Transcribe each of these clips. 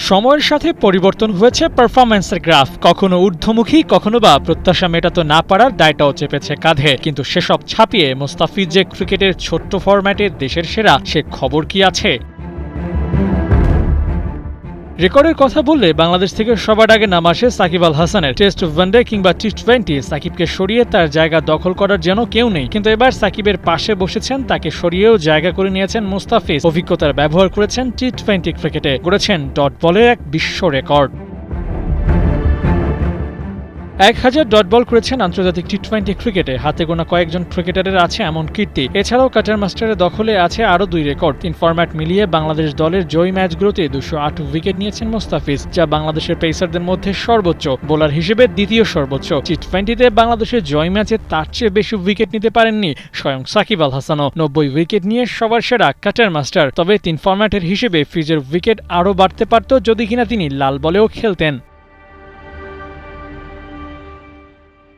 সময়ের সাথে পরিবর্তন হয়েছে পারফরম্যান্সের গ্রাফ, কখনো ঊর্ধ্বমুখী, কখনো বা প্রত্যাশা মেটাতে না পারার দায়টাও চেপেছে কাঁধে। কিন্তু সেসব ছাপিয়ে মোস্তাফিজ যে ক্রিকেটের ছোট্ট ফরম্যাটে দেশের সেরা, সে খবর কি আছে? রেকর্ডের কথা বললে বাংলাদেশ থেকে সবার আগে নাম আসে সাকিব আল হাসানের। টেস্ট, ওয়ানডে কিংবা টি-20 সাকিবকে সরিয়ে তার জায়গা দখল করার যেন কেউ নেই। কিন্তু এবার সাকিবের পাশে বসেছেন, তাকে সরিয়েও জায়গা করে নিয়েছেন মোস্তাফিজ। অভিজ্ঞতার ব্যবহার করেছেন টি-20 ক্রিকেটে, গড়েছেন ডট বলের এক বিশ্ব রেকর্ড। 1000 ডট বল করেছেন আন্তর্জাতিক টি-20 ক্রিকেটে। হাতে গোনা কয়েকজন ক্রিকেটারের আছে এমন কীর্তি। এছাড়াও কাটার মাস্টারের দখলে আছে আরও 2 রেকর্ড। 3 ফরম্যাট মিলিয়ে বাংলাদেশ দলের জয়ী ম্যাচগুলোতে 208 উইকেট নিয়েছেন মোস্তাফিজ, যা বাংলাদেশের পেসারদের মধ্যে সর্বোচ্চ। বোলার হিসেবে দ্বিতীয় সর্বোচ্চ। টি-20তে বাংলাদেশের জয় ম্যাচে তার চেয়ে বেশি উইকেট নিতে পারেননি স্বয়ং সাকিব আল হাসানও। 90 উইকেট নিয়ে সবার সেরা কাটার মাস্টার। তবে 3 ফরম্যাটের হিসেবে ফিজের উইকেট আরও বাড়তে পারত যদি কিনা তিনি লাল বলেও খেলতেন।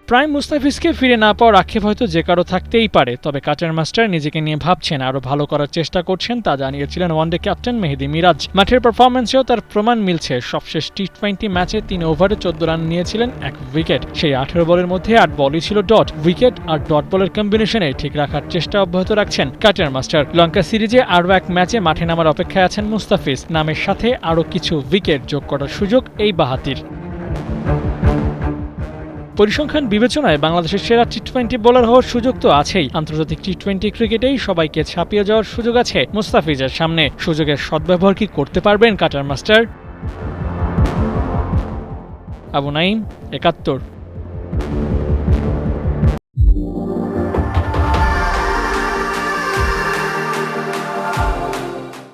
প্রাইম মুস্তাফিজকে ফিরে না পাওয়ার আক্ষেপ হয়তো যে কারো থাকতেই পারে, তবে কাটার মাস্টার নিজেকে নিয়ে ভাবছেন, আরও ভালো করার চেষ্টা করছেন, তা জানিয়েছিলেন ওয়ানডে ক্যাপ্টেন মেহেদী মিরাজ। মাঠের পারফরম্যান্সেও তার প্রমাণ মিলছে। সবশেষ টি-20 ম্যাচে 3 ওভারে 14 রান নিয়েছিলেন 1 উইকেট। সেই 18 বলের মধ্যে 8 বলই ছিল ডট। উইকেট আর ডট বলের কম্বিনেশনে ঠিক রাখার চেষ্টা অব্যাহত রাখছেন কাটার মাস্টার। লঙ্কা সিরিজে আরও এক ম্যাচে মাঠে নামার অপেক্ষায় আছেন মুস্তাফিজ। নামের সাথে আরও কিছু উইকেট যোগ করার সুযোগ এই বাঁহাতির। পরিসংখ্যান বিবেচনায় বাংলাদেশের সেরা টি-20 বোলার হওয়ার সুযোগ তো আছেই। আন্তর্জাতিক টি-20 ক্রিকেটেই সবাইকে ছাপিয়ে যাওয়ার সুযোগ আছে মুস্তাফিজের সামনে। সুযোগের সদ্ব্যবহার কি করতে পারবেন কাটার মাস্টার? আবু নাঈম, ৭১।